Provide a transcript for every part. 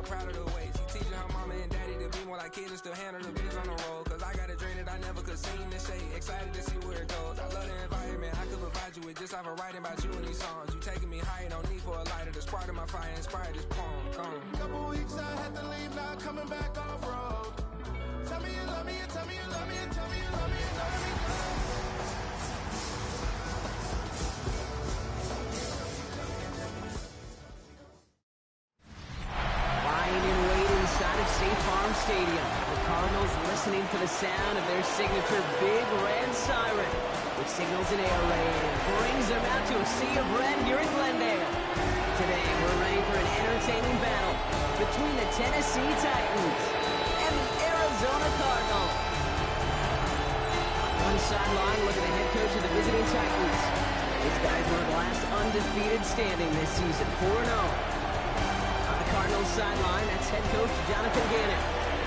proud of the ways. She teaching her mama and daddy to be more like kids and still handle the biz on the road. Cause I got a dream that I never could sing and say. Excited to see where it goes. I love the environment. I could provide you with just off of writing about you in these songs. You taking me higher, no need for a lighter. The spark of my fire inspired this poem. Come. Couple weeks I had to leave, now coming back off road. Tell me you love me, and tell me you love me, and tell me you love me, and let me go. State Farm Stadium. The Cardinals listening for the sound of their signature Big Red Siren, which signals an air raid and brings them out to a sea of red here in Glendale. Today, we're ready for an entertaining battle between the Tennessee Titans and the Arizona Cardinals. On one sideline, look at the head coach of the visiting Titans. These guys were the last undefeated standing this season, 4-0. Cardinals sideline, that's head coach Jonathan Gannon.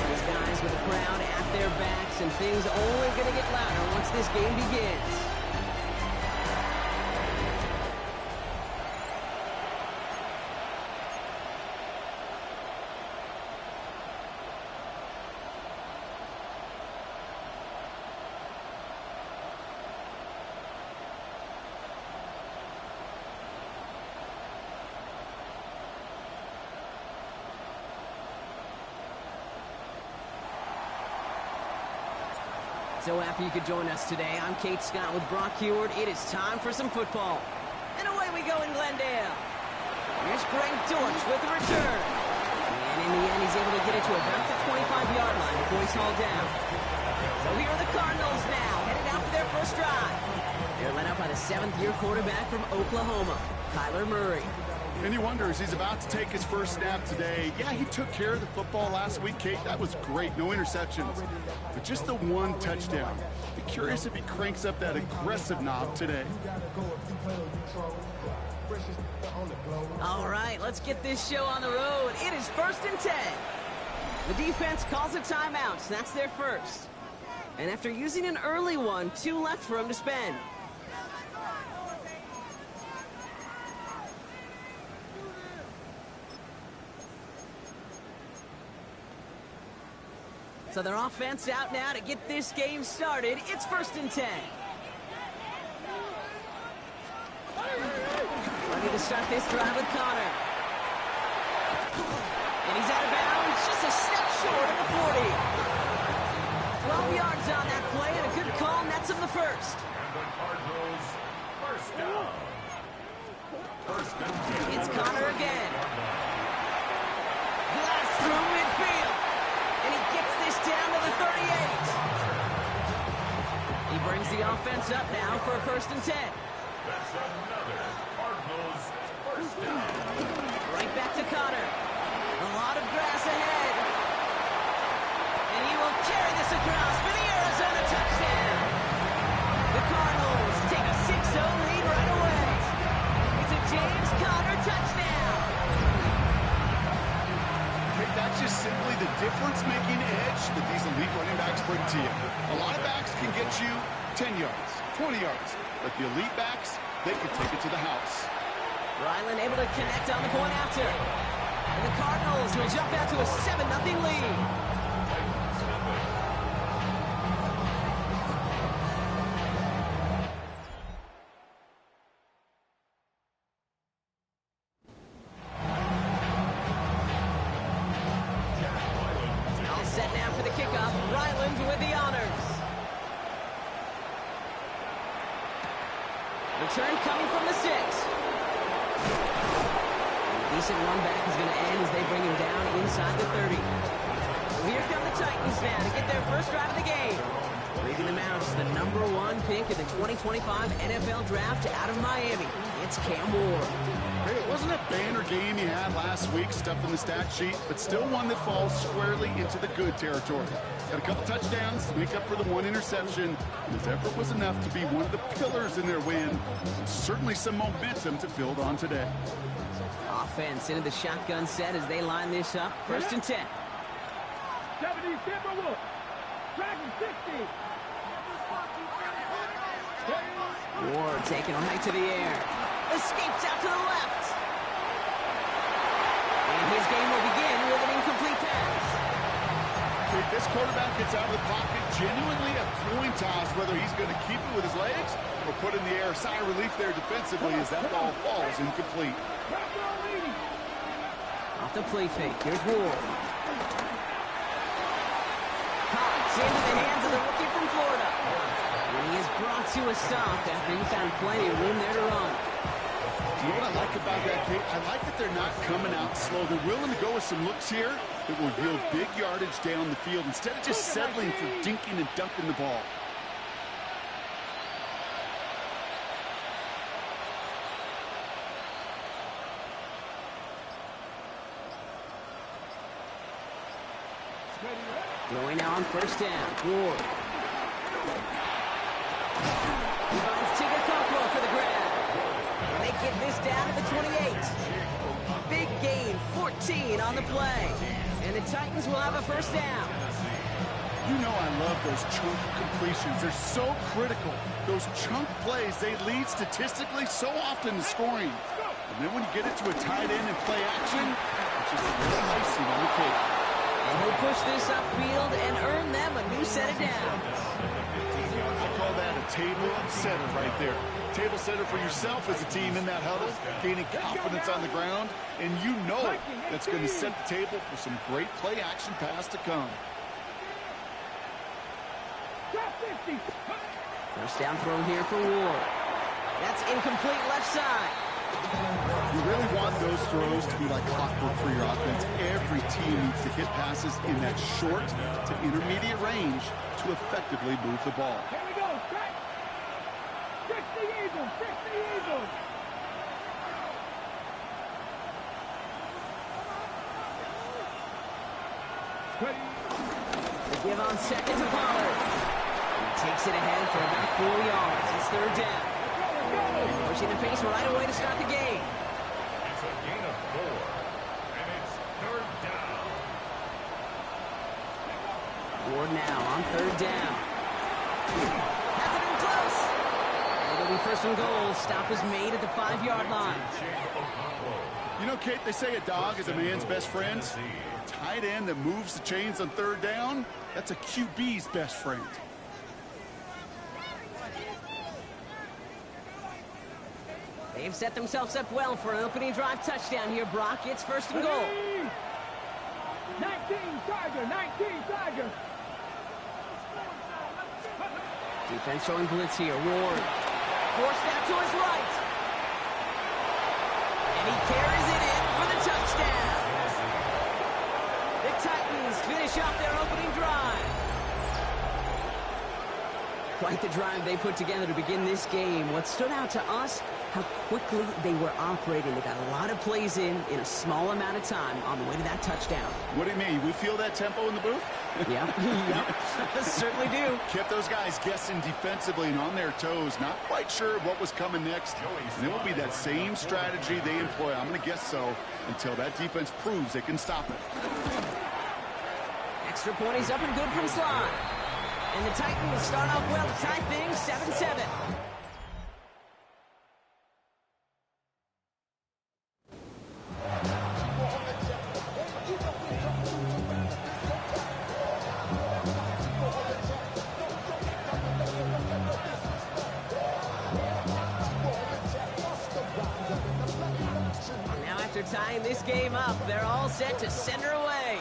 These guys with the crowd at their backs, and things only going to get louder once this game begins. So happy you could join us today. I'm Kate Scott with Brock Heward. It is time for some football. And away we go in Glendale. Here's Greg Dortch with the return. And in the end, he's able to get it to about the 25-yard line before he's hauled down. So here are the Cardinals now, headed out for their first drive. They're led out by the seventh-year quarterback from Oklahoma, Kyler Murray. And he wonders, he's about to take his first snap today. Yeah, he took care of the football last week, Kate. That was great. No interceptions. But just the one touchdown. Be curious if he cranks up that aggressive knob today. All right, let's get this show on the road. It is 1st and 10. The defense calls a timeout, so that's their first. And after using an early one, 2 left for him to spend. So their offense out now to get this game started. It's 1st and 10. Ready to start this drive with Connor. And he's out of bounds, just a step short of the 40. 12 yards on that play, and a good call nets him the first. And the Cardinals, first down. It's Connor again. Blast through midfield. And he gets this down to the 38. He brings the offense up now for a 1st and 10. That's another Cardinals first down. Right back to Connor. A lot of grass ahead. And he will carry this across for the Arizona touchdown. The Cardinals take a 6-0 lead right away. It's a James Conner touchdown. That's just simply the difference-making edge that these elite running backs bring to you. A lot of backs can get you 10 yards, 20 yards, but the elite backs, they can take it to the house. Ryland able to connect on the point after. And the Cardinals will jump out to a 7-0 lead. Return coming from the 6. Decent run back is going to end as they bring him down inside the 30. So here come the Titans now to get their first drive of the game. Reading them out, the #1 pick in the 2025 NFL Draft out of Miami. It's Cam Ward. It wasn't a banner game he had last week, stuff in the stat sheet, but still one that falls squarely into the good territory. Got a couple touchdowns to make up for the 1 interception. His effort was enough to be one of the pillars in their win. Certainly some momentum to build on today. Offense into the shotgun set as they line this up. 1st and 10. 70 Timberwolves. Dragon 60. Ward taking right to the air. Escapes out to the left. And his game will begin with an This quarterback gets out of the pocket, genuinely a coin toss, whether he's going to keep it with his legs or put in the air. Sigh of relief there defensively as that ball falls incomplete. Off the play fake. Here's Ward. Caught into the hands of the rookie from Florida. And he is brought to a stop after he found plenty of room there to run. You know what I like about that, Kate? I like that they're not coming out slow. They're willing to go with some looks here that will yield big yardage down the field instead of just settling for dinking and dunking the ball. Throwing now on first down. Ward. He finds Tigger Cockrell for the grab. And they get this down to the 28. Big gain, 14 on the play. And the Titans will have a first down. You know I love those chunk completions. They're so critical. Those chunk plays, they lead statistically so often to scoring. And then when you get it to a tight end and play action, it's just a little icing on the cake. And he'll push this upfield and earn them a new set of downs. I call that a table setter right there. Table setter for yourself as a team in that huddle, gaining confidence on the ground, and you know that's going to set the table for some great play action pass to come. First down throw here for Ward. That's incomplete left side. You really want those throws to be like clockwork for your offense. Every team needs to hit passes in that short to intermediate range to effectively move the ball. Here we go, strike. Fix the Eagles, fix the Eagles. The give on second to Pollard. He takes it ahead for about 4 yards. It's third down. Pushing the pace right away to start the game. It's a gain of 4, and it's third down. Ward now on third down. Has it in close. And it'll be first and goal. Stop is made at the 5-yard line. You know, Kate, they say a dog is a man's best friend. A tight end that moves the chains on third down, that's a QB's best friend. They've set themselves up well for an opening drive touchdown here, Brock. It's first and goal. 19 Tiger, 19 Tiger. Defense showing blitz here. Ward forced out to his right. And he carries it in for the touchdown. The Titans finish off their opening drive. Quite the drive they put together to begin this game. What stood out to us, how quickly they were operating. They got a lot of plays in a small amount of time on the way to that touchdown. What do you mean? We feel that tempo in the booth? Yeah, yep. Certainly do. Kept those guys guessing defensively and on their toes, not quite sure what was coming next. And it will be that same strategy they employ, I'm going to guess so, until that defense proves they can stop it. Extra point is up and good from Slot. And the Titans start off well to tie things 7-7. Now after tying this game up, they're all set to send her away.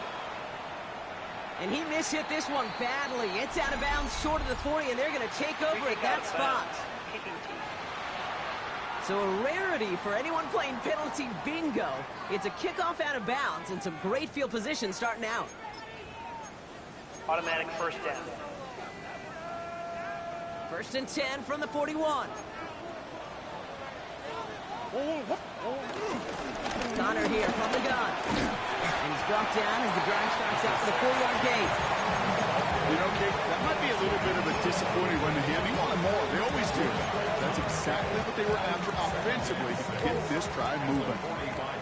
And he mishit this one badly. It's out of bounds short of the 40, and they're going to take over at that spot. So a rarity for anyone playing penalty bingo. It's a kickoff out of bounds and some great field position starting out. Automatic first down. First and 10 from the 41. Connor here from the gun. And he's brought down as the drive starts out for the 4-yard gain. You know, Kate, that might be a little bit of a disappointing run to him. He wanted more. They always do. That's exactly what they were after offensively to get this drive moving.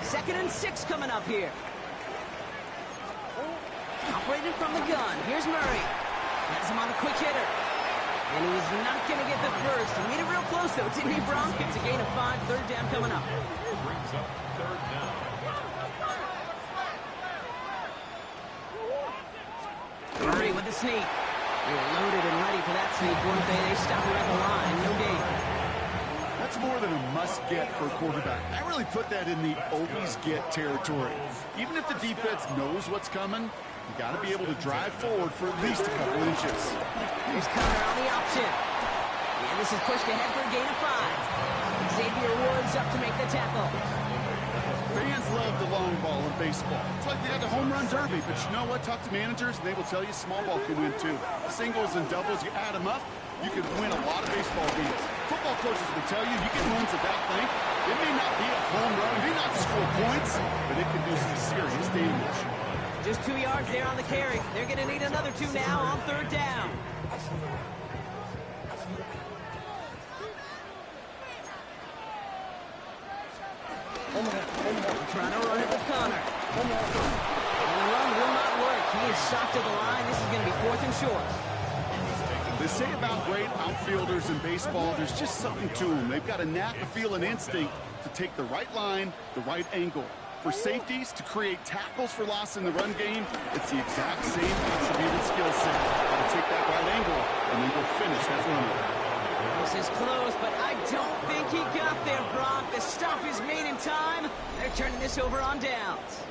Second and 6 coming up here. Operated from the gun. Here's Murray. Has him on a quick hitter. And he's not going to get the first. He made it real close, though, didn't he, Bronk? It's a gain of 5, third down coming up. Brings up third down. Murray with the sneak. They were loaded and ready for that sneak, weren't they? They stopped her at the line. No gain. That's more than a must-get for a quarterback. I really put that in the always-get territory. Even if the defense knows what's coming, you got to be able to drive forward for at least a couple inches. Here's Connor on the option. And this is pushed ahead for a gain of 5. Xavier Woods up to make the tackle. Fans love the long ball in baseball. It's like they had the home run derby, but you know what? Talk to managers, and they will tell you small ball can win too. Singles and doubles, you add them up, you can win a lot of baseball games. Football coaches will tell you get runs at that thing. It may not be a home run, it may not score points, but it can do some serious damage. Just 2 yards there on the carry. They're going to need another 2 now on 3rd down. Trying to run it with Connor. And the run will not work. He is soft to the line. This is going to be 4th and short. They say about great outfielders in baseball, there's just something to them. They've got a knack, a feel, and instinct to take the right line, the right angle. For safeties, to create tackles for loss in the run game, it's the exact same attributed skill set. Got to take that right angle, and then go finish that run. This is close, but I don't think he got there, Brock. The stop is made in time. They're turning this over on downs.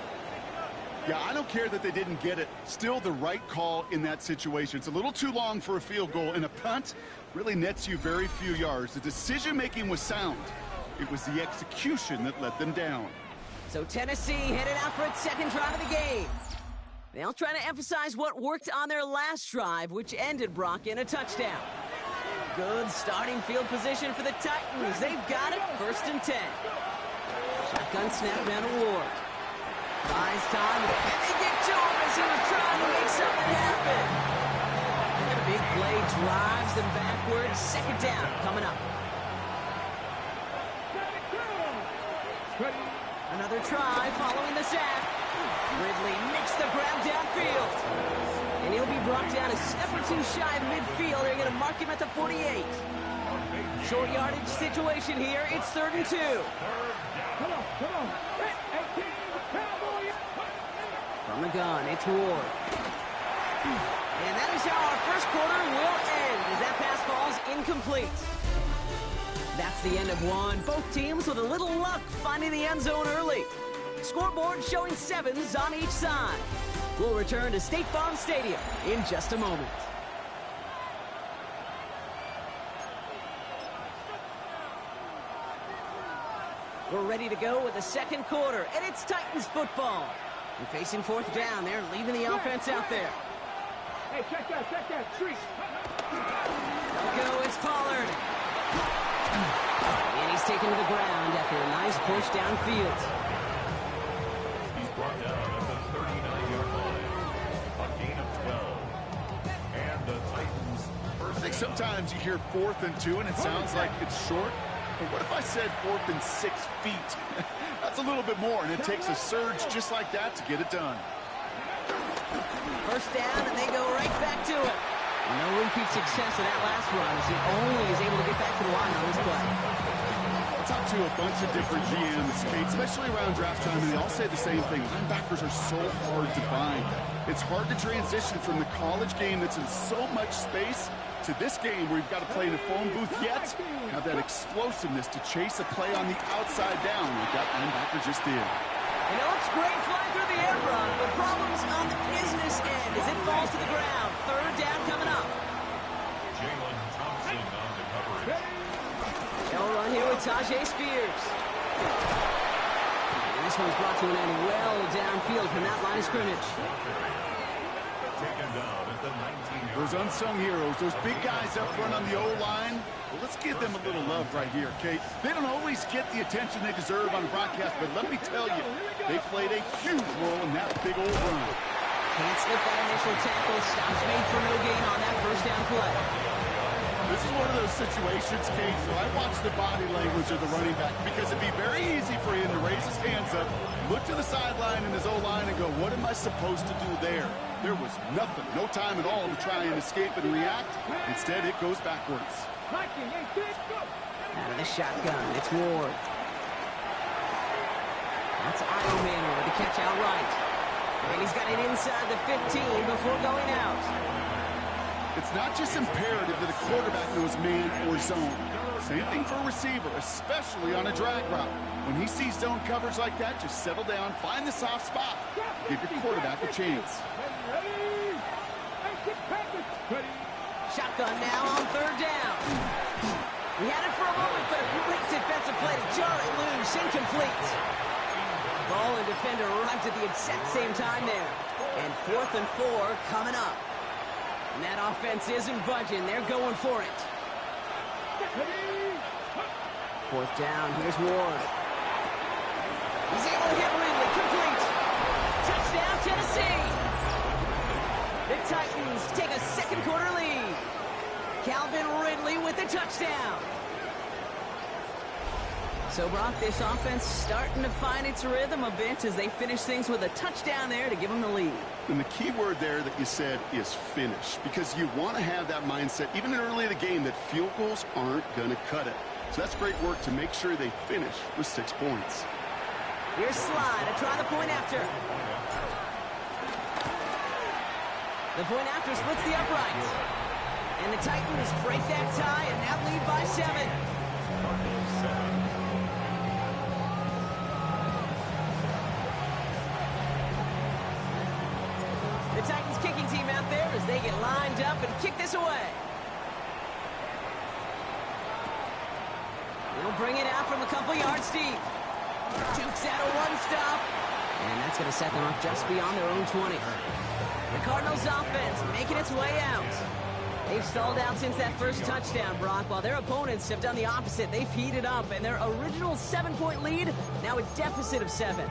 Yeah, I don't care that they didn't get it. Still the right call in that situation. It's a little too long for a field goal, and a punt really nets you very few yards. The decision-making was sound. It was the execution that let them down. So Tennessee headed out for its 2nd drive of the game. They'll try to emphasize what worked on their last drive, which ended, Brock, in a touchdown. Good starting field position for the Titans. They've got it, 1st and 10. Shotgun snap down to Ward. Buys time, and they get to him as he was trying to make something happen. And the big play drives them backwards. 2nd down coming up. Another try following the sack. Ridley makes the grab downfield. And he'll be brought down a step or 2 shy of midfield. They're going to mark him at the 48. Short yardage situation here. It's 3rd and 2. Come on. From the gun, it's Ward. And that is how our 1st quarter will end as that pass falls incomplete. That's the end of one. Both teams with a little luck finding the end zone early. Scoreboard showing 7s on each side. We'll return to State Farm Stadium in just a moment. We're ready to go with the 2nd quarter, and it's Titans football. And facing 4th down, they're leaving the offense out there. Hey, check that, street. They'll go, it's Pollard. And he's taken to the ground after a nice push downfield. He's brought down at the 39-yard line. A gain of 12. And the Titans first. I think sometimes you hear 4th and 2, and it sounds like it's short. But what if I said 4th and 6 feet? That's a little bit more, and it takes a surge just like that to get it done. 1st down, and they go right back to it. No repeat success of that last run as he only is able to get back to the line on this play. I talked to a bunch of different GMs, Kate, especially around draft time, and they all say the same thing. Linebackers are so hard to find. It's hard to transition from the college game that's in so much space to this game where you've got to play in a phone booth yet have that explosiveness to chase a play on the outside down like that linebacker just did. And it looks great flying through the air, Brock, but problems on the business end as it falls to the ground. 3rd down coming up. Jalen Thompson on the coverage. They'll run here with Tajay Spears. And this one's brought to an end well downfield from that line of scrimmage. Taken down at the 19-yard. Those unsung heroes, those big guys up front on the O-line, well, let's give them a little love right here, Kate. They don't always get the attention they deserve on broadcast, but let me tell you, they played a huge role in that big old run. Can't slip that initial tackle. Stops made for no gain on that 1st down play. This is one of those situations, Kate, where I watch the body language of the running back because it'd be very easy for him to raise his hands up, look to the sideline in his O-line and go, what am I supposed to do there? There was nothing, no time at all to try and escape and react. Instead, it goes backwards. Out of the shotgun, it's Ward. That's Io Manor with the catch outright. And he's got it inside the 15 before going out. It's not just imperative that a quarterback knows man or zone. Same thing for a receiver, especially on a drag route. When he sees zone coverage like that, just settle down, find the soft spot, give your quarterback a chance. Shotgun now on third down. He had it for a moment, but a great defensive play to jar it loose, incomplete. Ball and defender arrived at the exact same time there. And 4th and 4 coming up. And that offense isn't budging. They're going for it. 4th down. Here's Ward. He's able to hit Ridley. Complete. Touchdown, Tennessee. The Titans take a second quarter lead. Calvin Ridley with the touchdown. So, Brock, this offense starting to find its rhythm a bit as they finish things with a touchdown there to give them the lead. And the key word there that you said is finish, because you want to have that mindset, even early in the game, that field goals aren't going to cut it. So that's great work to make sure they finish with 6 points. Here's Slide to try the point after. The point after splits the upright. And the Titans break that tie and now lead by 7. The Titans kicking team out there as they get lined up and kick this away. They'll bring it out from a couple yards deep. Dukes out a one-stop. And that's going to set them up just beyond their own 20. The Cardinals offense making its way out. They've stalled out since that first touchdown, Brock. While their opponents have done the opposite, they've heated up. And their original 7-point lead, now a deficit of 7.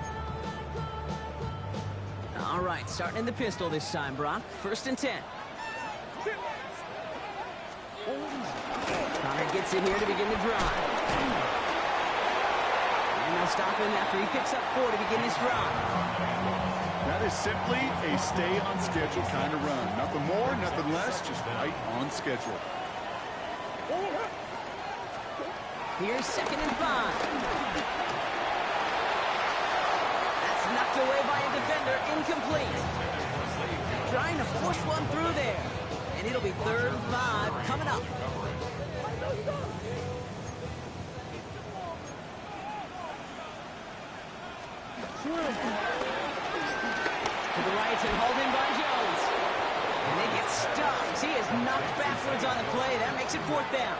All right, starting in the pistol this time, Brock. 1st and 10. Connor gets it here to begin the drive. And they'll stop him after he picks up 4 to begin this drive. That is simply a stay-on-schedule kind of run. Nothing more, nothing less, just right on schedule. Here's 2nd and 5. Knocked away by a defender, incomplete. Trying to push one through there. And it'll be 3rd and 5 coming up. To the right and hauled in by Jones. And they get stuffed. He is knocked backwards on the play. That makes it 4th down.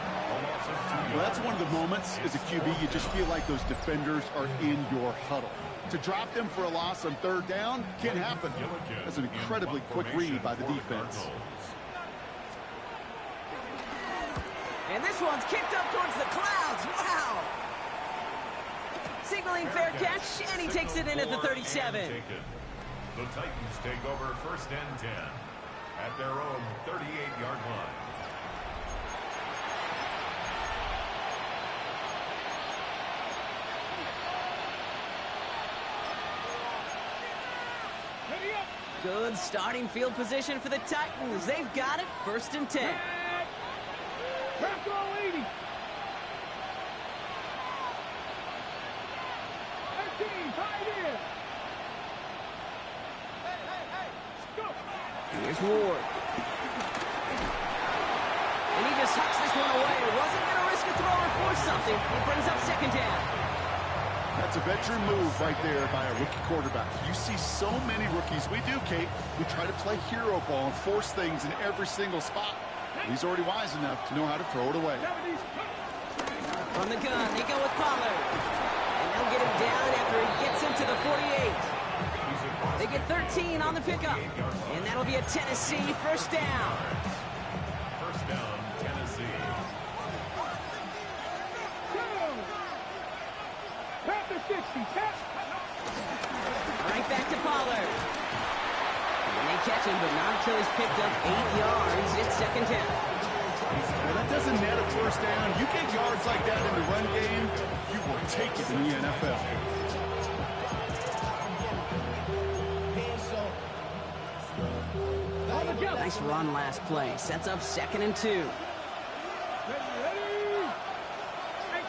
Well, that's one of the moments as a QB you just feel like those defenders are in your huddle. To drop them for a loss on 3rd down can't happen. That's an incredibly quick read by the defense. And this one's kicked up towards the clouds. Wow! Signaling fair catch, and he takes it in at the 37. The Titans take over 1st and 10 at their own 38-yard line. Good starting field position for the Titans. They've got it. 1st and 10. Back row 80. 13, tight end. Here's Ward. And he just hucks this one away. Wasn't going to risk a throw or force something. It brings up 2nd down. That's a veteran move right there by a rookie quarterback. You see so many rookies, we do, Kate, who try to play hero ball and force things in every single spot. He's already wise enough to know how to throw it away. From the gun, they go with Pollard. And they'll get him down after he gets into the 48. They get 13 on the pickup. And that'll be a Tennessee 1st down. 1st down, Tennessee. Right back to Pollard. And they catch him, but not until he's picked up 8 yards. It's 2nd down. Well, that doesn't net a 1st down. You get yards like that in the run game, you will take it in the NFL. Nice run last play. Sets up 2nd and 2. Ready.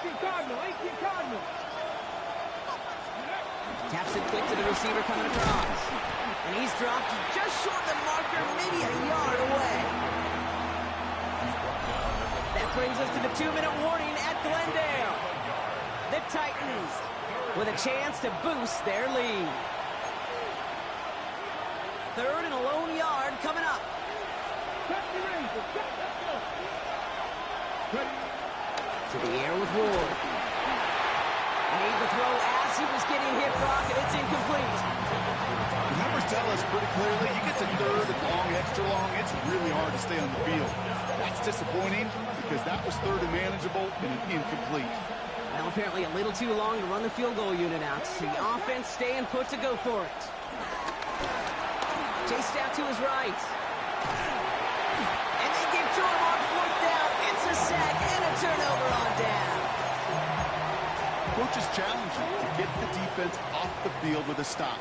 18 Cardinal. Taps it quick to the receiver coming across. And he's dropped just short of the marker, maybe a yard away. That brings us to the 2-minute warning at Glendale. The Titans with a chance to boost their lead. 3rd and a lone yard coming up. To the air with Ward. Made the throw as he was getting hit, Brock, and it's incomplete. The numbers tell us pretty clearly, you get to 3rd and long, extra long, it's really hard to stay on the field. That's disappointing because that was 3rd and manageable and an incomplete. Well, apparently a little too long to run the field goal unit out. The offense staying put to go for it. Chased out to his right. And they get to him on 4th down. It's a sack and a turnover on down. Coach is challenging to get the defense off the field with a stop.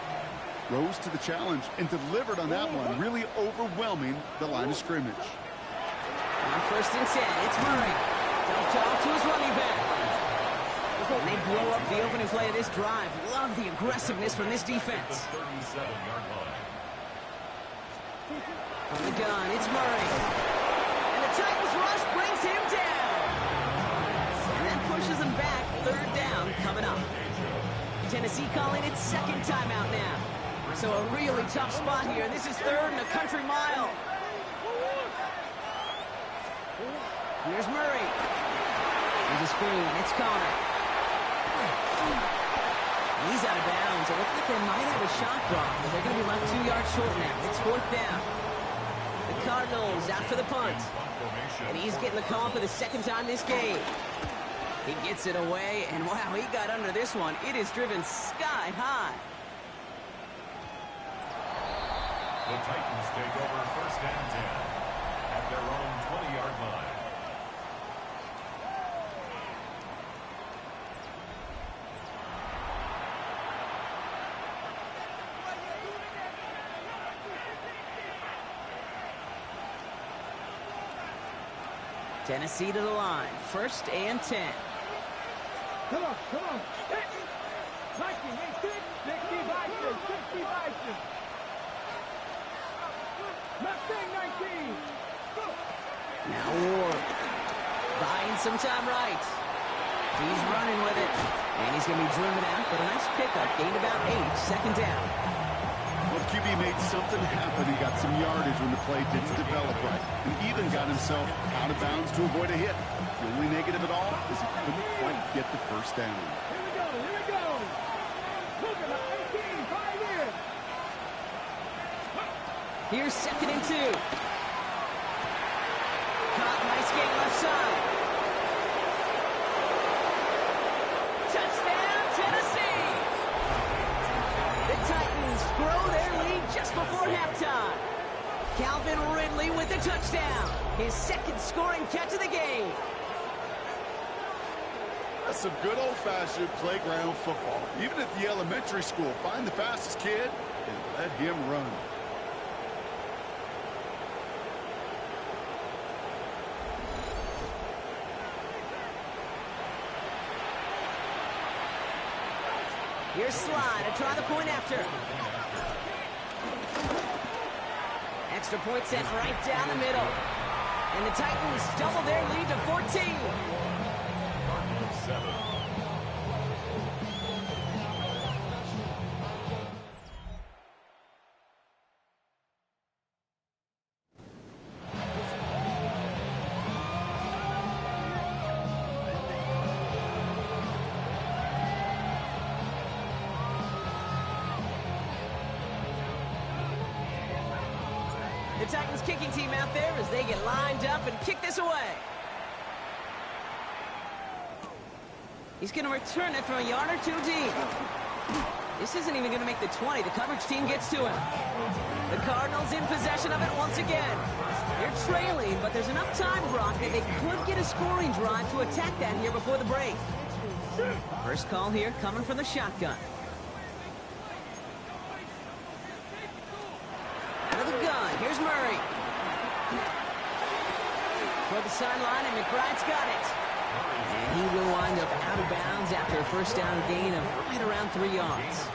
Rose to the challenge and delivered on that one, really overwhelming the line of scrimmage. On 1st and 10, it's Murray. Dumped off to his running back. And they blow up the opening play of this drive. Love the aggressiveness from this defense. 37-yard line. On the gun, it's Murray. And the Titans rush brings him down. And that pushes him back. 3rd down coming up. Tennessee calling its 2nd timeout now. So a really tough spot here. This is 3rd and a country mile. Here's Murray. There's a screen. It's Connor. He's out of bounds. It looks like they might have a shot block, but they're going to be left 2 yards short now. It's 4th down. The Cardinals out for the punt. And he's getting the call for the 2nd time this game. He gets it away, and wow, he got under this one. It is driven sky high. The Titans take over 1st and 10 at their own 20-yard line. Tennessee to the line. 1st and 10. Come on, come on. 19, 60 Bison, 60 Bison. Mustang 19. Now Ward. Buying some time right. He's running with it. And he's going to be driven out, but a nice pickup. Gained about 8. 2nd down. Well, the QB made something happen. He got some yardage when the play didn't develop right. And even got himself out of bounds to avoid a hit. The only negative at all is he couldn't quite get the 1st down. Here we go, here we go. Look at the 18, 5 in. Here's 2nd and 2. Caught, nice game left side. Touchdown, Tennessee! The Titans grow their lead just before halftime. Calvin Ridley with the touchdown. His 2nd scoring catch of the game. That's some good old-fashioned playground football. Even at the elementary school, find the fastest kid and let him run. Here's Slide to try the point after. Extra point sent right down the middle. And the Titans double their lead to 14. 7. The Titans kicking team out there as they get lined up and kick this away. He's going to return it from a yard or 2 deep. This isn't even going to make the 20. The coverage team gets to him. The Cardinals in possession of it once again. They're trailing, but there's enough time, Brock, that they could get a scoring drive to attack that here before the break. First call here coming from the shotgun. Out of the gun, here's Murray. Toward the sideline, and McBride's got it. And he will wind up out of bounds after after a first down gain of right around 3 yards.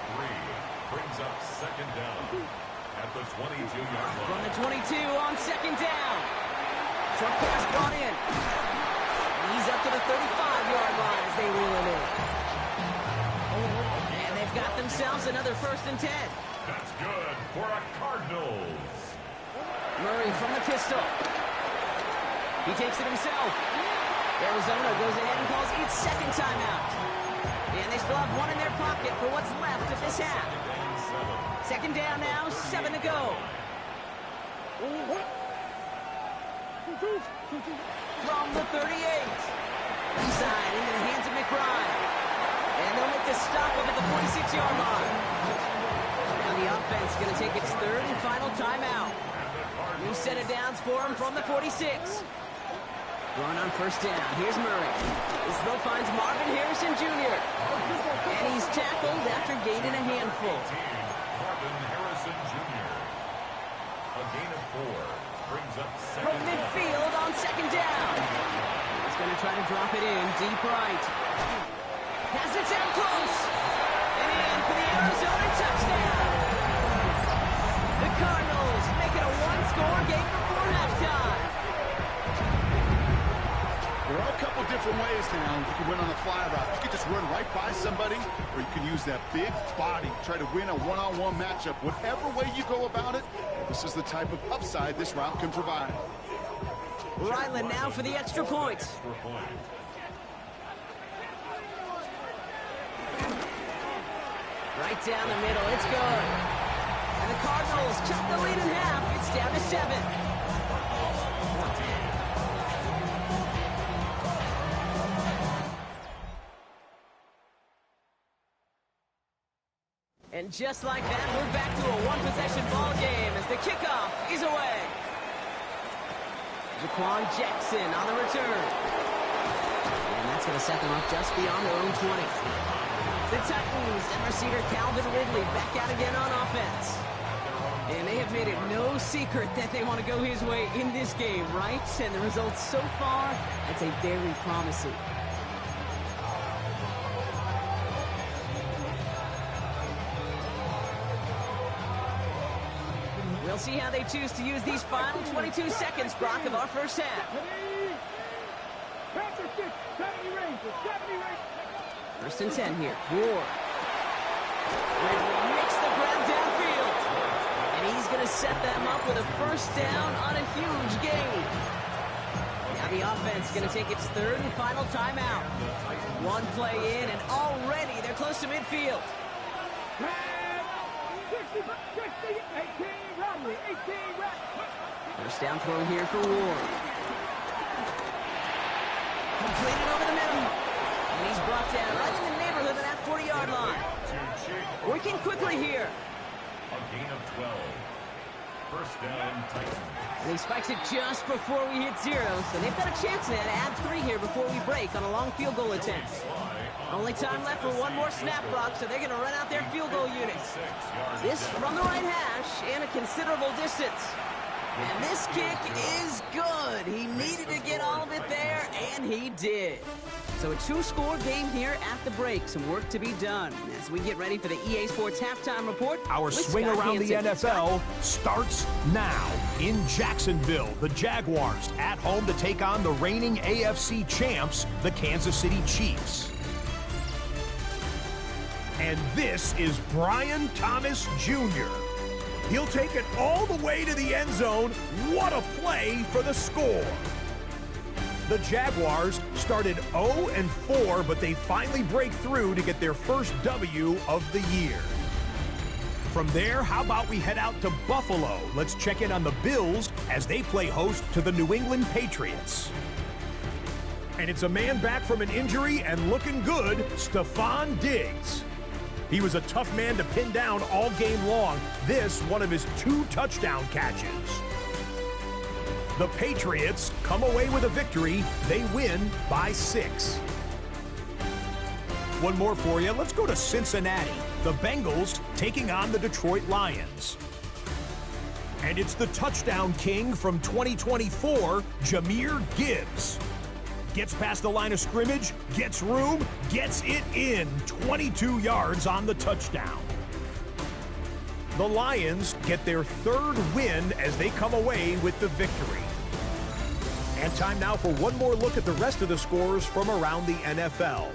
Brings up second down at the 22-yard line. From the 22 on second down. Short pass brought in. He's up to the 35-yard line as they reel him in. And they've got themselves another 1st and 10. That's good for a Cardinals. Murray from the pistol. He takes it himself. Arizona goes ahead and calls its second timeout. And they still have one in their pocket for what's left of this half. Second down now, 7 to go. From the 38. Inside into the hands of McBride. And they'll make the stop up at the 46-yard line. Now the offense is going to take its 3rd and final timeout. New set of downs for him from the 46. Going on first down. Here's Murray. This throw finds Marvin Harrison Jr. And he's tackled after gaining a handful. Marvin Harrison Jr. A gain of 4 brings up second From midfield on second down. He's going to try to drop it in deep right. Has it down close. And in for the Arizona touchdown. The Cardinals make it a 1-score game before halftime. There are a couple different ways now you can win on a fly route. You can just run right by somebody, or you can use that big body, try to win a one-on-one matchup. Whatever way you go about it, this is the type of upside this route can provide. Ryland now for the extra point. Right down the middle, it's good. And the Cardinals cut the lead in half. It's down to 7. And just like that, we're back to a one-possession ball game as the kickoff is away. Jaquan Jackson on the return. And that's going to set them up just beyond their own 20. The Titans and receiver Calvin Ridley back out again on offense. And they have made it no secret that they want to go his way in this game, right? And the results so far, I'd say very promising. We'll see how they choose to use these final 22 seconds, Brock, of our first half. First and 10 here. Ward. Ridley makes the grab downfield. And he's going to set them up with a first down on a huge gain. Now the offense is going to take its 3rd and final timeout. One play in, and already they're close to midfield. First down throw here for Ward. Completed over the middle. And he's brought down right in the neighborhood of that 40-yard line. Working quickly here. A gain of 12. First down, Titans. And he spikes it just before we hit 0, so they've got a chance now to add 3 here before we break on a long field goal attempt. Only time left for one more snap, Brock, so they're going to run out their field goal unit. This from the right hash and a considerable distance. And this kick is good. He needed to get all of it there, and he did. So a 2-score game here at the break. Some work to be done as we get ready for the EA Sports Halftime Report. Our swing around the NFL starts now. In Jacksonville, the Jaguars at home to take on the reigning AFC champs, the Kansas City Chiefs. And this is Brian Thomas Jr. He'll take it all the way to the end zone. What a play for the score. The Jaguars started 0-4, but they finally break through to get their first W of the year. From there, how about we head out to Buffalo? Let's check in on the Bills as they play host to the New England Patriots. And it's a man back from an injury and looking good, Stephon Diggs. He was a tough man to pin down all game long. This, one of his 2 touchdown catches. The Patriots come away with a victory. They win by 6. One more for you. Let's go to Cincinnati. The Bengals taking on the Detroit Lions. And it's the touchdown king from 2024, Jahmyr Gibbs. Gets past the line of scrimmage, gets room, gets it in. 22 yards on the touchdown. The Lions get their third win as they come away with the victory. And time now for one more look at the rest of the scores from around the NFL.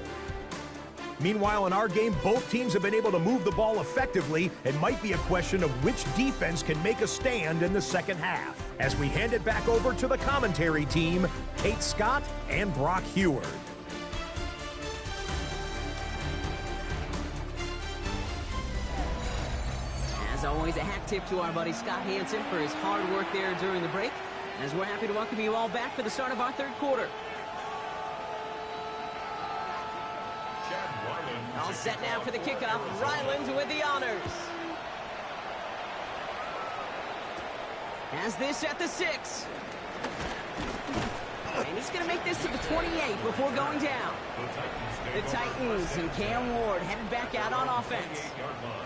Meanwhile, in our game, both teams have been able to move the ball effectively. It might be a question of which defense can make a stand in the second half. As we hand it back over to the commentary team, Kate Scott and Brock Huard. As always, a hat tip to our buddy Scott Hansen for his hard work there during the break, as we're happy to welcome you all back for the start of our third quarter. All set now for the kickoff. Ryland with the honors. Has this at the 6. And he's going to make this to the 28 before going down. The Titans and Cam Ward headed back out on offense.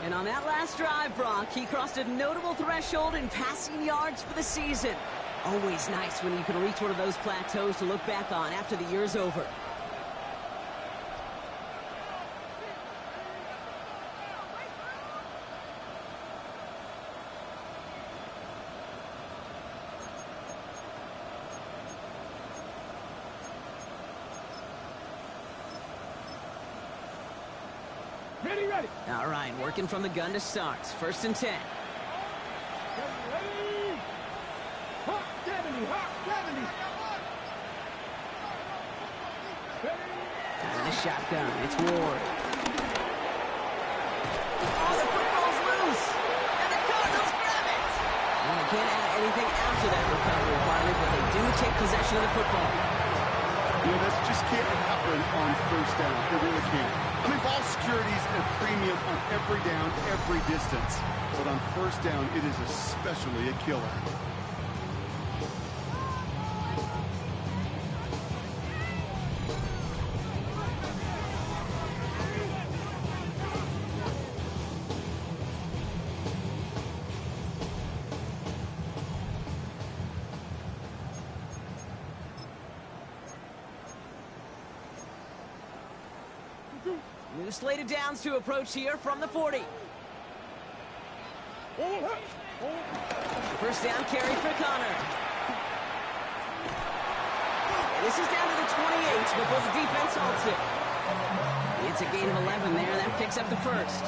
And on that last drive, Brock, he crossed a notable threshold in passing yards for the season. Always nice when you can reach one of those plateaus to look back on after the year's over. Ready. All right, working from the gun to start. 1st and 10. Ready. Hot 70. And a shotgun. It's Ward. Oh, the football's loose. And the Cardinals grab it. And they can't add anything after that recovery, partner, but they do take possession of the football. You know, this just can't happen on 1st down. It really can't. I mean, ball security is a premium on every down, every distance. But on 1st down, it is especially a killer. New slated downs to approach here from the 40. 1st down carry for Connor. And this is down to the 28 before the defense halts it. It's a gain of 11 there. That picks up the 1st.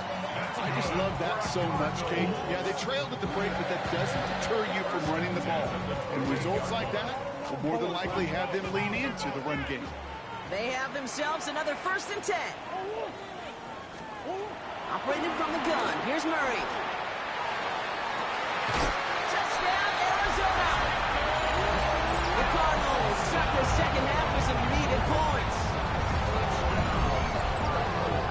I just love that so much, Kate. Yeah, they trailed at the break, but that doesn't deter you from running the ball. And results like that will more than likely have them lean into the run game. They have themselves another 1st and 10. Operated from the gun. Here's Murray. Touchdown, Arizona! The Cardinals start the second half with some needed points.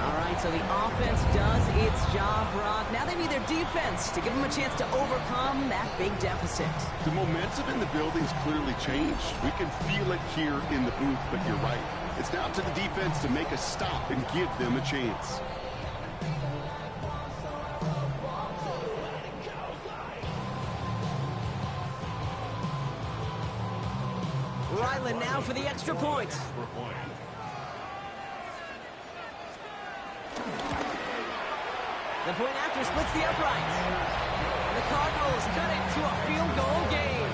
All right, so the offense does its job, Brock. Now they need their defense to give them a chance to overcome that big deficit. The momentum in the building's clearly changed. We can feel it here in the booth, but you're right. It's now to the defense to make a stop and give them a chance. Ryland now for the extra point. The point after splits the uprights. And the Cardinals cut it to a field goal game.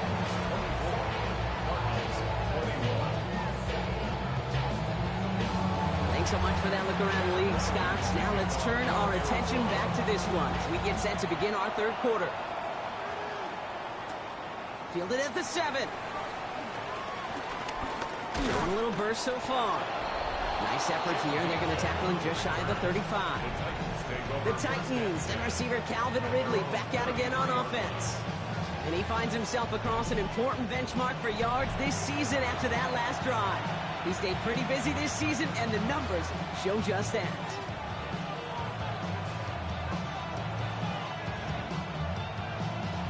Thanks so much for that look around the league, Scott. Now let's turn our attention back to this one as we get set to begin our third quarter. Fielded at the 7. Showing a little burst so far. Nice effort here. They're going to tackle him just shy of the 35. The Titans and receiver Calvin Ridley back out again on offense. And he finds himself across an important benchmark for yards this season after that last drive. He stayed pretty busy this season, and the numbers show just that.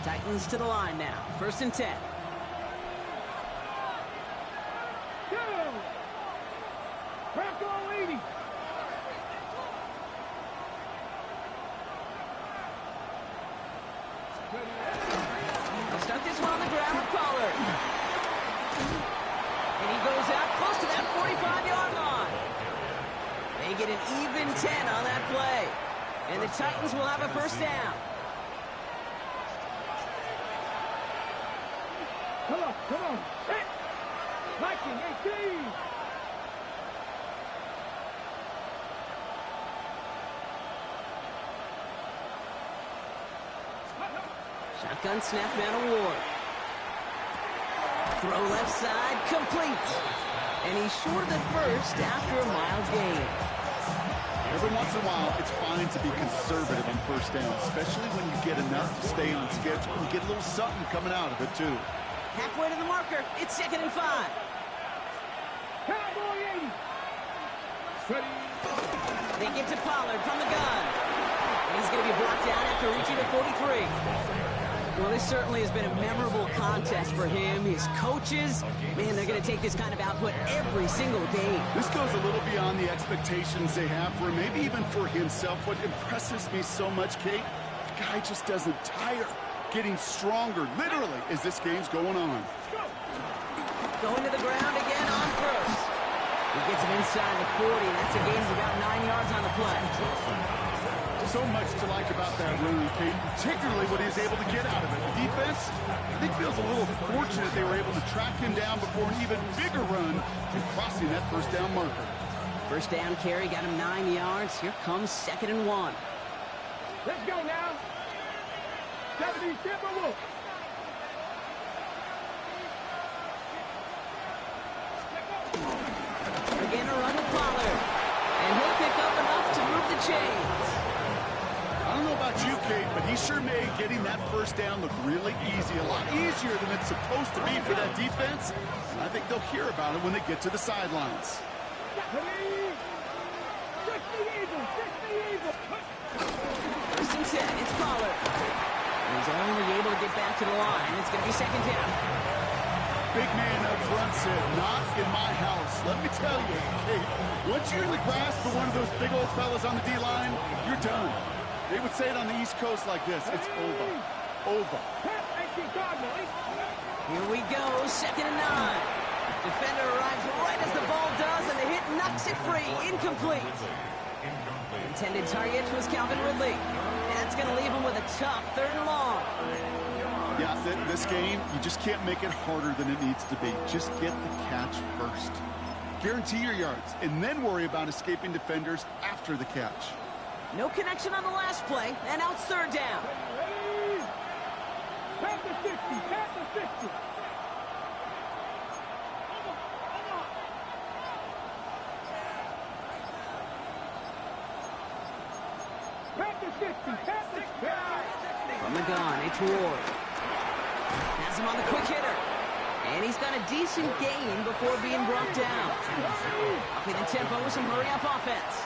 Titans to the line now. 1st and 10. They'll start this one on the ground with Pollard. And he goes out close to that get an even 10 on that play. And the Titans will have a first down. Come on, come on. Hit. Viking 18. Shotgun snap and Ward. Throw left side, complete. And he's short of the first after a mild gain. Every once in a while, it's fine to be conservative on first down, especially when you get enough to stay on schedule and get a little something coming out of it, too. Halfway to the marker, it's 2nd and 5. Cowboy 80. Ready. They get to Pollard from the gun. And he's going to be brought down after reaching the 43. Well, this certainly has been a memorable contest for him. His coaches, man, they're going to take this kind of output every single game. This goes a little beyond the expectations they have for him, maybe even for himself. What impresses me so much, Kate, the guy just doesn't tire. Getting stronger, literally, as this game's going on. Going to the ground again on first. He gets him inside the 40. That's a gain of about 9 yards on the play. So much to like about that run, Kate, particularly what he was able to get out of it. The defense, I think, feels a little fortunate they were able to track him down before an even bigger run and crossing that first down marker. First down carry got him 9 yards. Here comes 2nd and 1. Let's go now. 70 Timberwolves. Again a run with Pollard. And he'll pick up enough to move the chains. I don't know about you, Kate, but he sure made getting that first down look really easy. A lot easier than it's supposed to be for that defense. And I think they'll hear about it when they get to the sidelines. 60 Eagles, 60 Eagles. First and 10, it's Pollard. And he's only able to get back to the line. It's going to be 2nd down. Big man up front said, not in my house. Let me tell you, Kate, once you're in the grasp of one of those big old fellas on the D-line, you're done. They would say it on the East Coast like this. It's over. Over. Here we go, 2nd and 9. Defender arrives right as the ball does, and the hit knocks it free. Incomplete. Intended target was Calvin Ridley. That's going to leave him with a tough 3rd and long. Yeah, this game, you just can't make it harder than it needs to be. Just get the catch first. Guarantee your yards, and then worry about escaping defenders after the catch. No connection on the last play, and now it's 3rd down. Tap the 60, tap the 60. Tap the 60, tap the 60. From the gun, it's Ward. Has him on the quick hitter. And he's got a decent gain before being brought down. Upping the tempo with some hurry-up offense.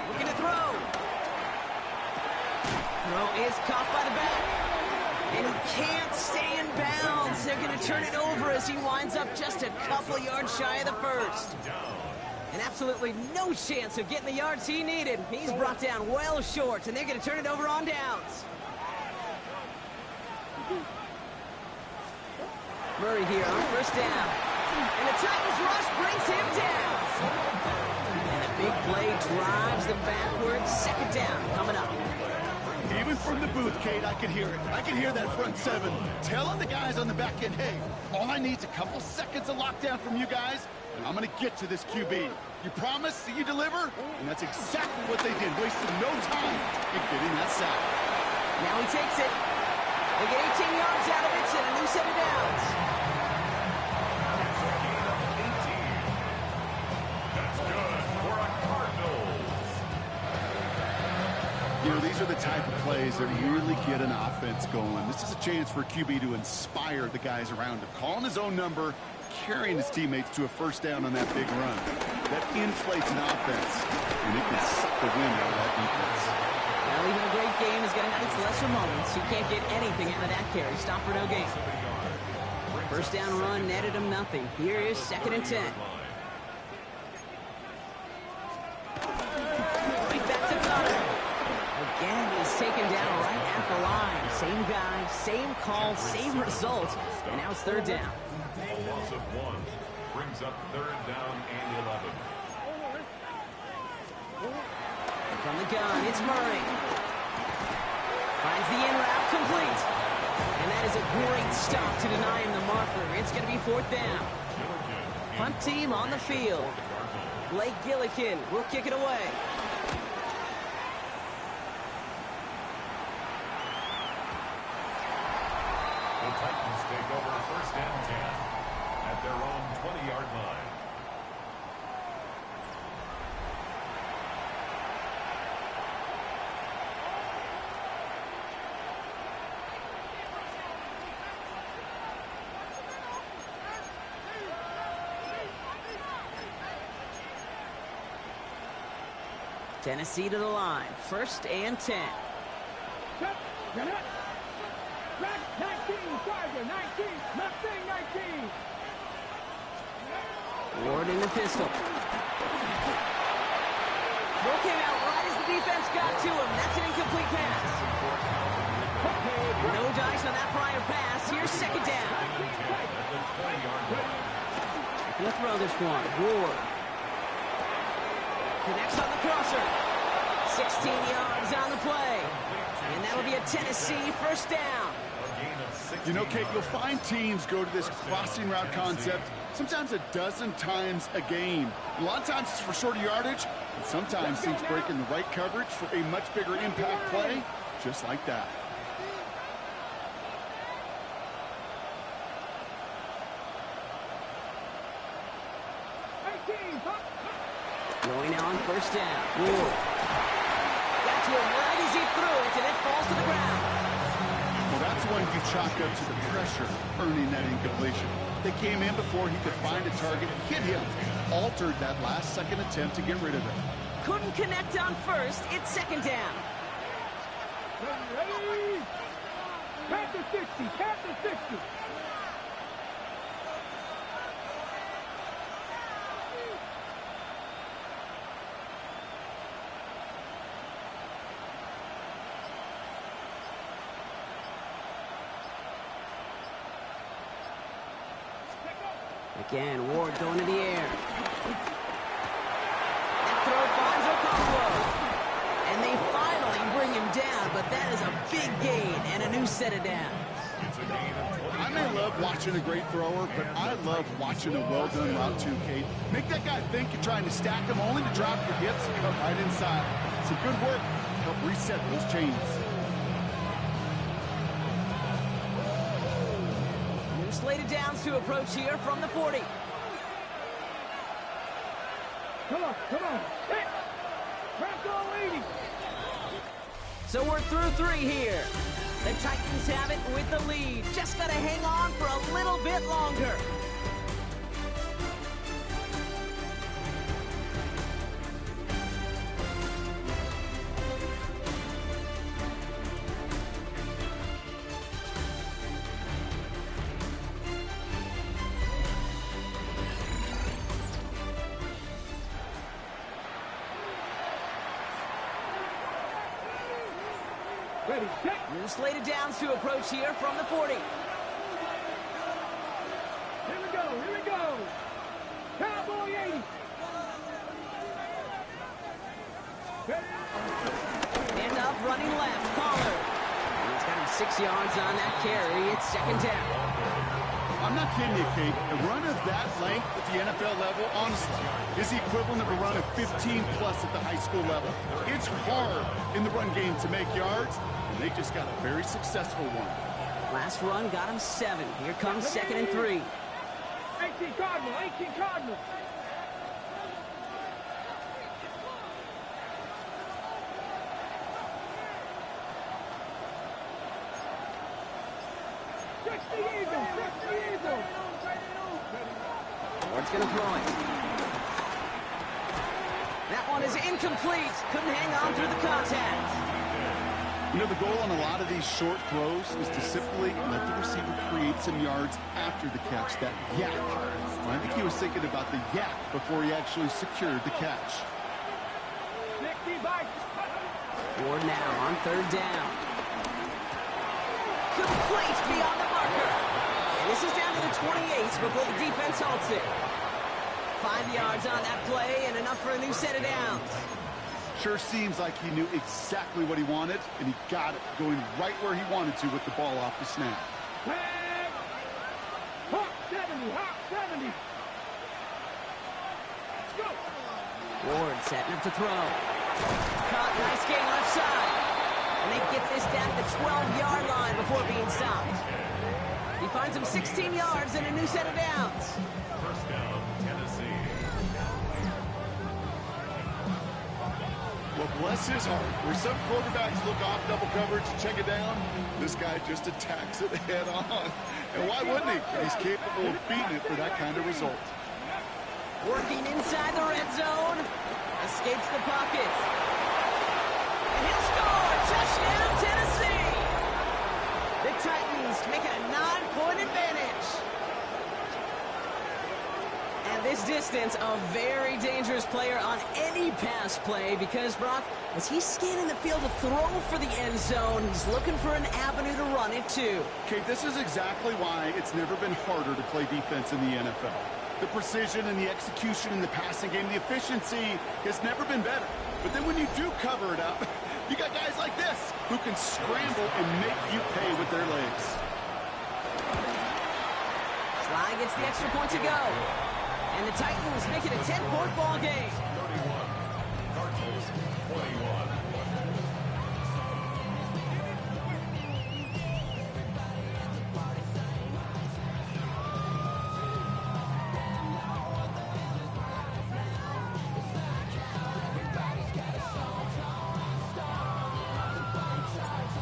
Looking to throw. Throw is caught by the back. And he can't stay in bounds. They're going to turn it over as he winds up just a couple yards shy of the first. And absolutely no chance of getting the yards he needed. He's brought down well short, and they're going to turn it over on downs. Murray here on first down. And the Titans rush brings him down. And a big play drives them backwards. 2nd down coming up. Even from the booth, Kate, I can hear it. I can hear that front 7 telling the guys on the back end, hey, all I need is a couple seconds of lockdown from you guys, and I'm going to get to this QB. You promise that you deliver? And that's exactly what they did, wasting no time in getting that sack. Now he takes it. They get 18 yards out of it and a new set of downs. That's good for a Cardinals. You know, these are the type of plays that really get an offense going. This is a chance for QB to inspire the guys around him. Calling his own number, carrying his teammates to a first down on that big run. That inflates an offense, and it can suck the wind out of that defense. Well, even a great game is going to have its lesser moments. You can't get anything out of that carry. Stop for no gain. First down run netted him nothing. Here is 2nd and 10. Right back to Connor. Again, he's taken down right at the line. Same guy, same call, same result. And now it's 3rd down. A loss of 1. brings up 3rd down and 11. From the gun, it's Murray. Finds the in route, complete. And that is a great stop to deny him the marker. It's going to be 4th down. Punt team on the field. Blake Gillikin will kick it away. The Titans take over 1st and 10 at their own 20-yard line. Tennessee to the line. 1st and 10. Back 19, Tiger, 19, Mustang 19. Ward in the pistol. Throw came out right as the defense got to him. That's an incomplete pass. No dice on that prior pass. Here's 2nd down. Gonna throw this one. Ward. Connects on the crosser. 16 yards on the play. And that'll be a Tennessee 1st down. You know, Kate, you'll find teams go to this crossing route concept sometimes a dozen times a game. A lot of times it's for shorter yardage, and sometimes teams break in the right coverage for a much bigger impact play, just like that. Going on 1st down. Ward. Got to him right as he threw it, and it falls to the ground. Well, that's one you chalk up to the pressure earning that incompletion. They came in before he could find a target, hit him, altered that last-second attempt to get rid of it. Couldn't connect on 1st. It's 2nd down. Ready? Count to 60, count to 60. Again, Ward going to the air. That throw finds Okonkwo. And they finally bring him down, but that is a big gain and a new set of downs. I may love watching a great thrower, but I love watching a well-done route too, Kate. Make that guy think you're trying to stack him only to drop your hips and come right inside. Some good work to help reset those chains. Slated downs to approach here from the 40. Come on, come on. Hit. Press all 80. So we're through 3 here. The Titans have it with the lead. Just got to hang on for a little bit longer. Ready, set. New slated downs to approach here from the 40. Here we go, here we go. Cowboy 80. End up running left, Pollard. And he's got him 6 yards on that carry. It's 2nd down. I'm not kidding you, Kate. A run of that length at the NFL level, honestly, is the equivalent of a run of 15-plus at the high school level. It's hard in the run game to make yards, and they just got a very successful one. Last run got him 7. Here comes 2nd and 3. 18 Cardinal, 18 Cardinal. Ward's going to throw it. That one is incomplete. Couldn't hang on through the contact. You know, the goal on a lot of these short throws is to simply let the receiver create some yards after the catch, that yak. I think he was thinking about the yak before he actually secured the catch. Ward now on 3rd down. Complete beyond the marker. And this is down to the 28 before the defense halts it. 5 yards on that play and enough for a new set of downs. Sure seems like he knew exactly what he wanted, and he got it, going right where he wanted to with the ball off the snap. Hot 70, hot 70. Let's go. Ward setting up to throw. Caught, nice gain left side. And they get this down to the 12-yard line before being stopped. He finds him 16 yards and a new set of downs. First down, Tennessee. Well, bless his heart. Where some quarterbacks look off double coverage and check it down, this guy just attacks it head on. And why wouldn't he? He's capable of beating it for that kind of result. Working inside the red zone. Escapes the pocket. And he'll score! Touchdown, Tennessee! The Titans make it a 9-point advantage. And this distance, a very dangerous player on any pass play because, Brock, as he's scanning the field to throw for the end zone, he's looking for an avenue to run it to. Okay, this is exactly why it's never been harder to play defense in the NFL. The precision and the execution in the passing game, the efficiency has never been better. But then when you do cover it up, you got guys like this who can scramble and make you pay with their legs. Sly gets the extra point to go. And the Titans make it a 10-point ball game. 31. Cardinals, 21.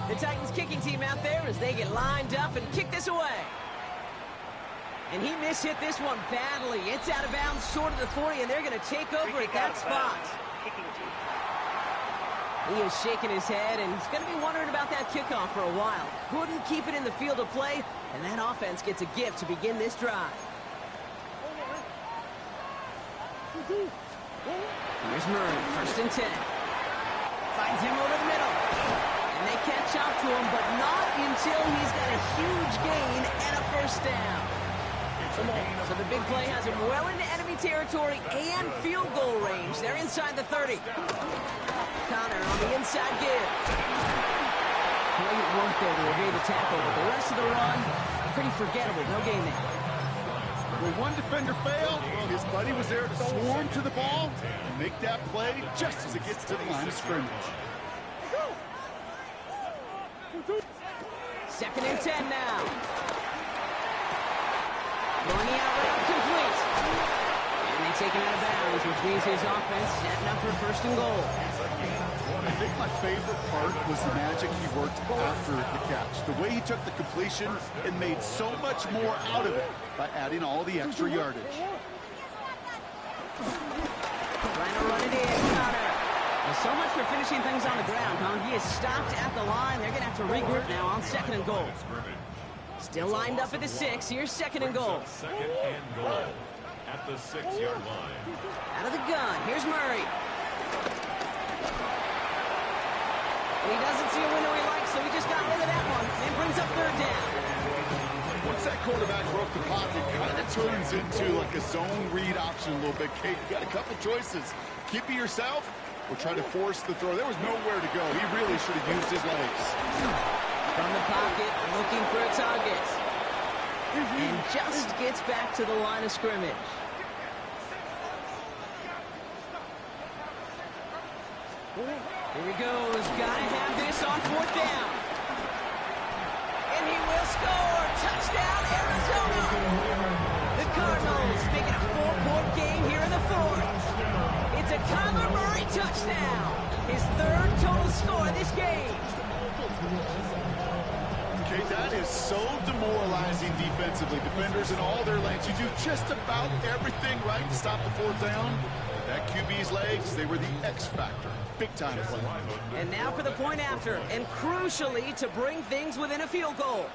The Titans kicking team out there as they get lined up and kick this away. And he mishit this one badly. It's out of bounds short of the 40, and they're going to take over at that spot. He is shaking his head, and he's going to be wondering about that kickoff for a while. Couldn't keep it in the field of play, and that offense gets a gift to begin this drive. Here's Murray, 1st and 10. Finds him over the middle. And they catch up to him, but not until he's got a huge gain and a first down. So the big play has him well into enemy territory and field goal range. They're inside the 30. Connor on the inside give. Great work there to evade the tackle, but the rest of the run, pretty forgettable. No gain there. When one defender failed, his buddy was there to swarm to the ball and make that play just as it gets to the line of scrimmage. 2nd and 10 now. Throwing the out route complete. And they take him out of bounds, which means his offense setting up for 1st and goal. I think my favorite part was the magic he worked after the catch. The way he took the completion and made so much more out of it by adding all the extra yardage. Trying to run it in, Connor. Well, so much for finishing things on the ground, huh? He is stopped at the line. They're going to have to regroup now on 2nd and goal. Still lined up at the 6. Here's 2nd and goal. 2nd and goal at the 6-yard line. Out of the gun. Here's Murray. And he doesn't see a window he likes, so he just got rid of that one and brings up 3rd down. Once that quarterback broke the pocket, kind of turns into like a zone read option a little bit. Kate, you got a couple choices. Keep it yourself or try to force the throw. There was nowhere to go. He really should have used his legs. From the pocket, looking for a target. And just gets back to the line of scrimmage. Here he goes. Gotta have this on 4th down. And he will score. Touchdown, Arizona. The Cardinals making a 4-point game here in the 4th. It's a Kyler Murray touchdown. His 3rd total score of this game. Okay, that is so demoralizing defensively. Defenders in all their lanes. You do just about everything right to stop the 4th down. That QB's legs, they were the X factor. Big time play. And now for the point after, and crucially to bring things within a field goal.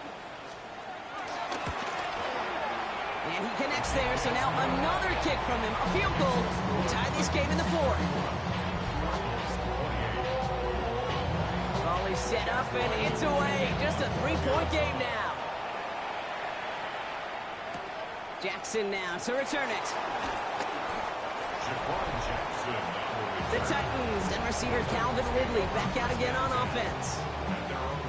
And he connects there, so now another kick from him. A field goal will tie this game in the 4th. Volley set up, and it's away. Just a 3-point game now. Jackson now to return it. Jaquan Jackson. The Titans and receiver Calvin Ridley back out again on offense.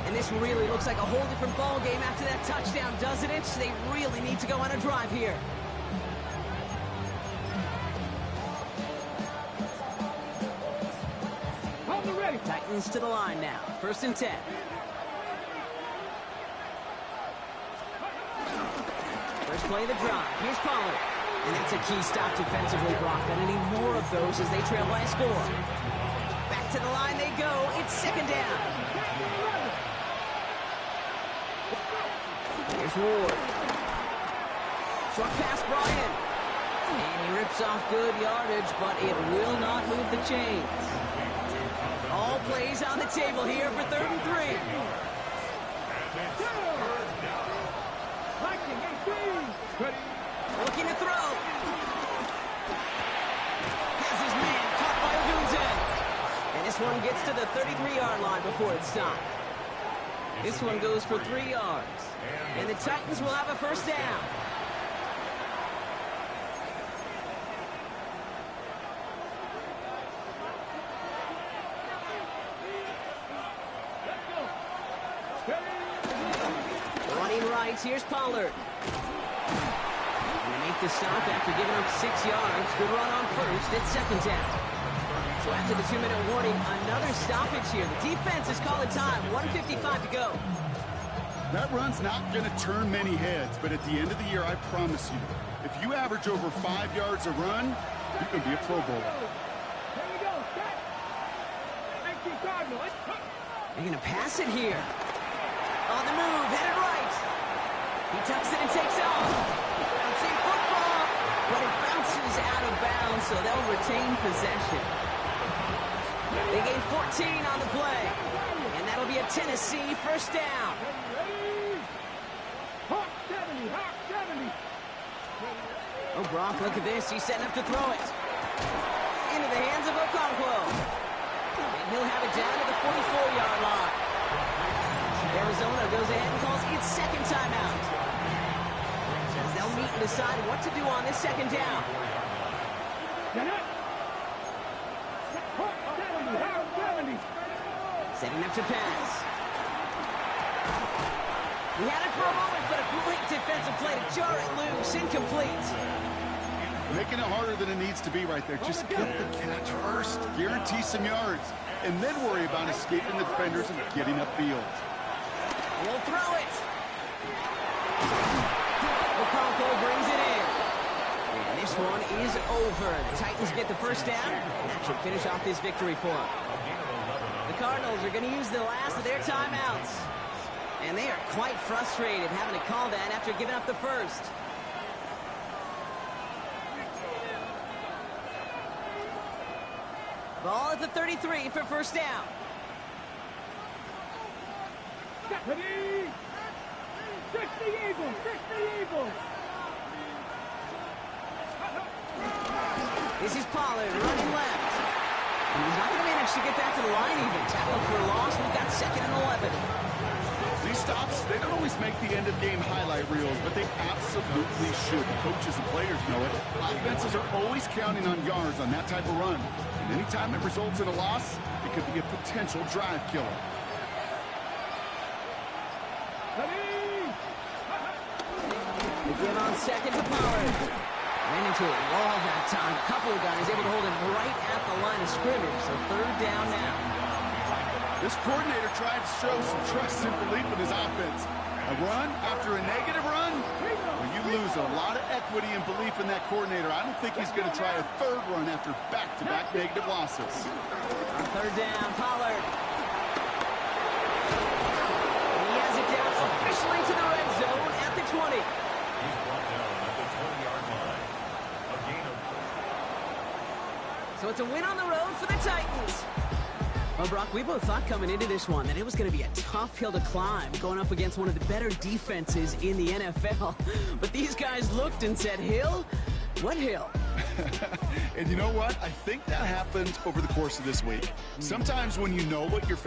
And this really looks like a whole different ball game after that touchdown, doesn't it? They really need to go on a drive here. Titans to the line now. 1st and 10. First play of the drive. Here's Pollard. And that's a key stop defensively, Brock. Gonna need more of those as they trail by a score. Back to the line they go. It's 2nd down. Here's Ward. Short pass, Bryant. And he rips off good yardage, but it will not move the chains. All plays on the table here for 3rd and 3. Looking to throw. Has his man caught by Odunze. And this one gets to the 33-yard line before it's stopped. This one goes for 3 yards. And the Titans will have a 1st down. Here's Pollard. And they make the stop after giving up 6 yards. Good run on 1st. It's 2nd down. So after the 2-minute warning, another stoppage here. The defense is calling time. 1:55 to go. That run's not going to turn many heads, but at the end of the year, I promise you, if you average over 5 yards a run, you can be a Pro Bowler. Here we go. Set. 19 Cardinals. They're going to pass it here. On the move, headed right. He tucks it and takes off. Bouncing football, but it bounces out of bounds, so they'll retain possession. They gain 14 on the play, and that'll be a Tennessee 1st down. Hawk 70, Hawk 70. Oh, Brock, look at this. He's setting up to throw it. Into the hands of Okonkwo. And he'll have it down to the 44-yard line. Arizona goes ahead and calls its 2nd timeout. As they'll meet and decide what to do on this 2nd down. Setting up to pass. He had it for a moment, but a great defensive play to jar it loose. Incomplete. Making it harder than it needs to be right there. Just get the catch first. Guarantee some yards. And then worry about escaping the defenders and getting upfield. We'll throw it. Okonkwo brings it in. And this one is over. The Titans get the 1st down, and that should finish off this victory for them. The Cardinals are going to use the last of their timeouts. And they are quite frustrated having to call that after giving up the 1st. Ball at the 33 for 1st down. Ready? 60 Eagles, 60 Eagles. This is Pollard running left. And he's not going to manage to get back to the line even. Tackled for a loss. We've got 2nd and 11. These stops, they don't always make the end-of-game highlight reels, but they absolutely should. Coaches and players know it. Offenses are always counting on yards on that type of run. And anytime it results in a loss, it could be a potential drive killer. They give on 2nd to Pollard. Ran into a wall that time. A couple of guys able to hold him right at the line of scrimmage. So 3rd down now. This coordinator tried to show some trust and belief in his offense. A run after a negative run, well, you lose a lot of equity and belief in that coordinator. I don't think he's going to try a 3rd run after back-to-back negative losses. On 3rd down, Pollard. And he has it down officially to the red zone at the 20. He's brought down at the 20-yard line. A gain of 4. So it's a win on the road for the Titans. Well, Brock, we both thought coming into this one that it was going to be a tough hill to climb going up against one of the better defenses in the NFL. But these guys looked and said, Hill? What hill? And you know what? I think that happens over the course of this week. Sometimes when you know what you're